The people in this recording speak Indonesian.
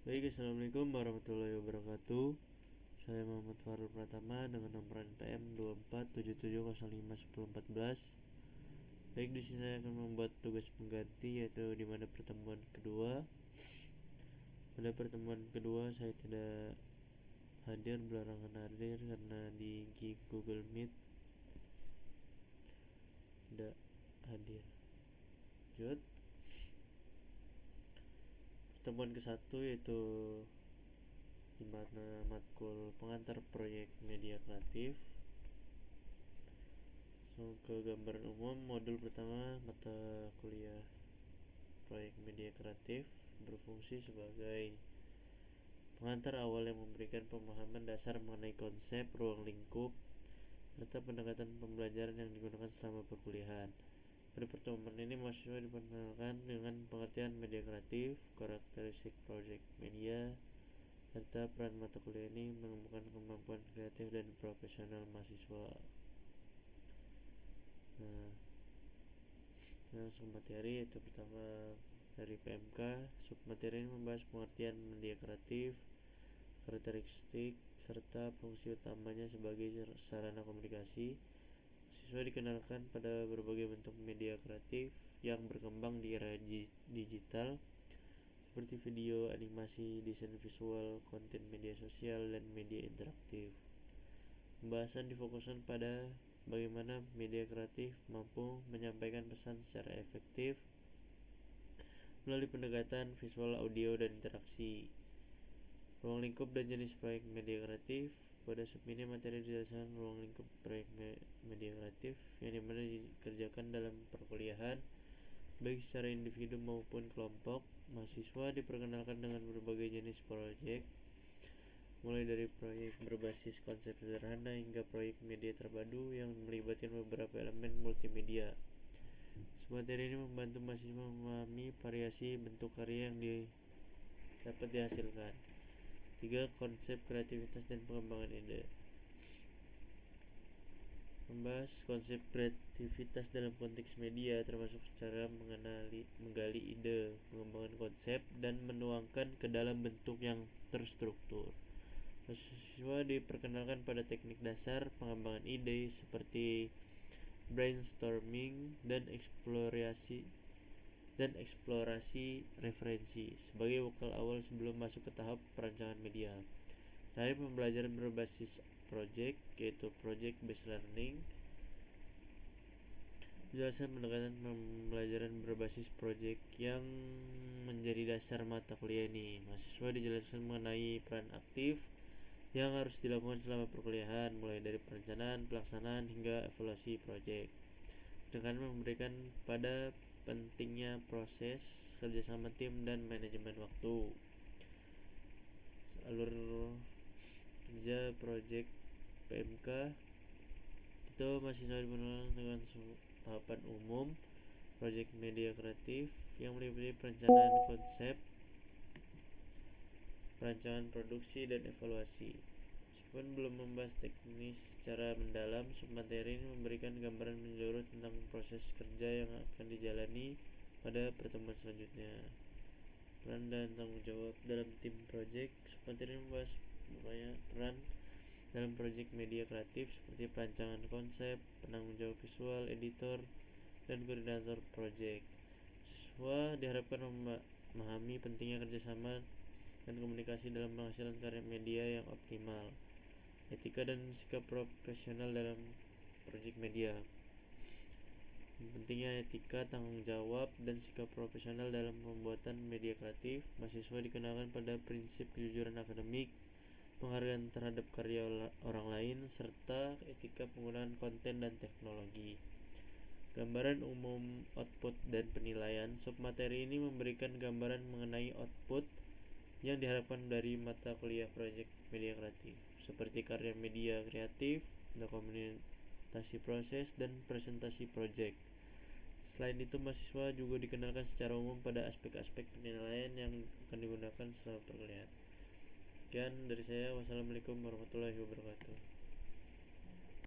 Baik, assalamualaikum warahmatullahi wabarakatuh. Saya Muhammad Farul Pratama dengan nomor NPM 2477051014. Baik, di sini saya akan membuat tugas pengganti, yaitu di mana pertemuan kedua. Pada pertemuan kedua saya tidak berlarangan hadir karena di Google Meet tidak hadir. Lanjut. Pertemuan ke-1 yaitu di mana matkul pengantar proyek media kreatif. Ke gambaran umum, modul pertama mata kuliah proyek media kreatif berfungsi sebagai pengantar awal yang memberikan pemahaman dasar mengenai konsep ruang lingkup serta pendekatan pembelajaran yang digunakan selama perkuliahan. Pada pertemuan ini mahasiswa diperkenalkan dengan pengertian media kreatif, karakteristik proyek media, serta peran mata kuliah ini mengembangkan kemampuan kreatif dan profesional mahasiswa. Langsung materi, yaitu pertama dari PMK. Submateri ini membahas pengertian media kreatif, karakteristik, serta fungsi utamanya sebagai sarana komunikasi. Siswa dikenalkan pada berbagai bentuk media kreatif yang berkembang di era digital seperti video, animasi, desain visual, konten media sosial, dan media interaktif. Pembahasan difokuskan pada bagaimana media kreatif mampu menyampaikan pesan secara efektif melalui pendekatan visual, audio, dan interaksi. Ruang lingkup dan jenis proyek media kreatif. Pada sub ini materi dijelaskan ruang lingkup proyek media kreatif yang dimana dikerjakan dalam perkuliahan baik secara individu maupun kelompok. Mahasiswa diperkenalkan dengan berbagai jenis proyek, mulai dari proyek berbasis konsep sederhana hingga proyek media terpadu yang melibatkan beberapa elemen multimedia. Materi ini membantu mahasiswa memahami variasi bentuk karya yang dapat dihasilkan. 3. Konsep kreativitas dan pengembangan ide. Membahas konsep kreativitas dalam konteks media, termasuk cara menggali ide, mengembangkan konsep, dan menuangkan ke dalam bentuk yang terstruktur. Mahasiswa diperkenalkan pada teknik dasar pengembangan ide seperti brainstorming dan eksplorasi referensi sebagai bekal awal sebelum masuk ke tahap perancangan media. Dari pembelajaran berbasis project, yaitu project based learning. Penjelasan pendekatan pembelajaran berbasis project yang menjadi dasar mata kuliah ini. Mahasiswa dijelaskan mengenai peran aktif yang harus dilakukan selama perkuliahan, mulai dari perencanaan, pelaksanaan, hingga evaluasi proyek, dengan memberikan pada pentingnya proses kerjasama tim dan manajemen waktu. Alur kerja proyek PMK itu mahasiswa diperkenalkan dengan tahapan umum proyek media kreatif yang meliputi perencanaan konsep, perancangan produksi, dan evaluasi. Meskipun belum membahas teknis secara mendalam, submateri ini memberikan gambaran menyeluruh tentang proses kerja yang akan dijalani pada pertemuan selanjutnya. Peran dan tanggung jawab dalam tim proyek. Submateri membahas peran dalam proyek media kreatif seperti perancangan konsep, penanggung jawab visual, editor, dan koordinator proyek. Siswa diharapkan memahami pentingnya kerjasama dan komunikasi dalam menghasilkan karya media yang optimal. Etika dan sikap profesional dalam proyek media. Pentingnya etika, tanggung jawab, dan sikap profesional dalam pembuatan media kreatif. Mahasiswa dikenalkan pada prinsip kejujuran akademik, penghargaan terhadap karya orang lain, serta etika penggunaan konten dan teknologi. Gambaran umum output dan penilaian. Submateri ini memberikan gambaran mengenai output yang diharapkan dari mata kuliah proyek media kreatif, seperti karya media kreatif, dokumentasi proses, dan presentasi proyek. Selain itu, mahasiswa juga dikenalkan secara umum pada aspek-aspek penilaian yang akan digunakan selama perkuliahan. Sekian dari saya. Wassalamualaikum warahmatullahi wabarakatuh.